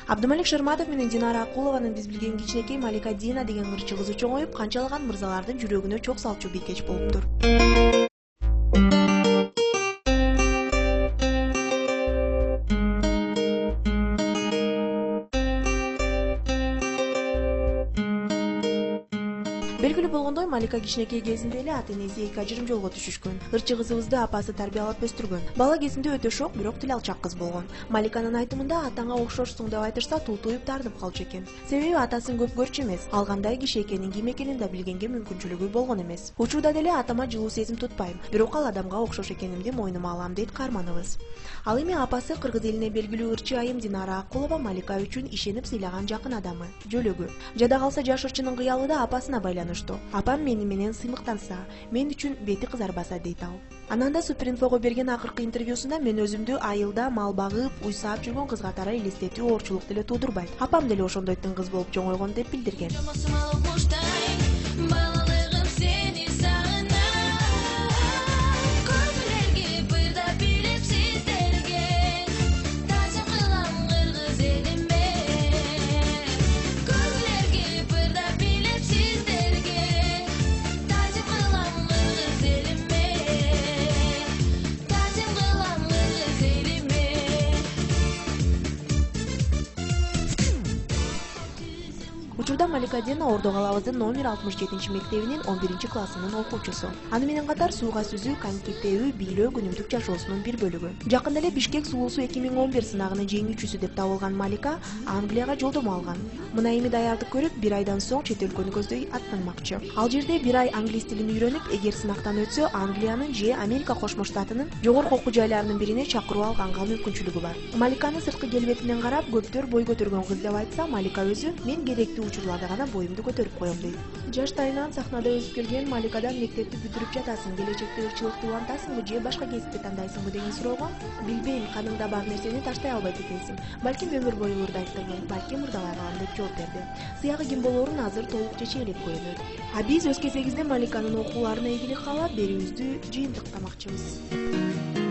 Абдымалик Шерматов менен Динара Акулованын биз билген кичинекей Малика Дина деген ырчы кызы чоңоюп, канчалаган мырзалардын жүрөгүнө чок салчу бийкеч болуптур. Белгилүү болгондой, Малика кичинекей кезинде эле ата-энеси эки ажырым жолго түшүшкөн. Ырчы кызыбызды апасы тарбиялап өстүргөн. Бала кезинде өтө шок, бирок тил алчак кыз болгон. Маликанын айтымында атаңа окшошсуң деп айтышса тултуюп тартып калчу экен. Себеби атасын көп көрчү эмес, ал кандай киши экенин, ким экенин да билгенге мүмкүнчүлүгү болгон эмес. Учурда деле атама жылуу сезим тутпайм, бирок ал адамга окшош экенимди мойнума алам дейт каарманыбыз. Ал эми апасы кыргыз элине белгилүү ырчы айым Динара Акулова Малика үчүн ишенип сыйлаган жакын адамы, жөлөгү. Жада калса жаш ырчынын кыялы да апасына байланыштуу. Апам мени менен сыймыктанса, мен үчүн бети кызарбаса дейт ал. Анан да Суперинфого берген акыркы интервьюсунда мен өзүмдү айылда мал багып, уй саап жүргөн кыз катары элестетүү оорчулук деле туудурбайт. Апам деле ошондой тың кыз болуп чоңойгон деп билдирген. Учурда Малика Дина Ордо калабыздын номер 67 мектебинин 11-классынын окуучусу. Аны менен катар сууга сүзүү, коньки тебүү, бийлөө күнүмдүк жашоосунун бир бөлүгү. Жакында эле Бишкек сулуусу 2011 сынагынын жеңүүчүсү деп табылган Малика Англияга жолдомо алган. Мына эми даярдык көрүп, бир айдан соң чет өлкөнү көздөй аттанмакчы. Ал жерде бир ай англис тилин үйрөнүп, эгер сынактан өтсө, Англиянын же Америка Кошмо Штатынын жогорку окуу жайларынын бирине чакыруу алганга мүмкүнчүлүгү бар. Маликаны сырткы келбетинен карап, көптөр бой көтөргөн кыз деп айтса, Малика өзү мен керектүү учурларда гана боюмду көтөрүп коем дейт. Жаштайынан сахнада өсүп келген Маликадан мектепти бүтүрүп жатасың, келечекте ырчылыкты улантасыңбы же башка кесипти тандайсыңбы деген суроого, билбейм, каныңда бар нерсени таштай албайт экенсиң. Балким өмүр бою ырдайттырмын, балким ырдала алам деп жооп берди. Сыягы ким болоорун азыр толук чечелеп көрүнөт. А биз өз кезегибизде Маликанын окууларына ийгилик каалап, берүүбүздү жыйынтыктамакчыбыз.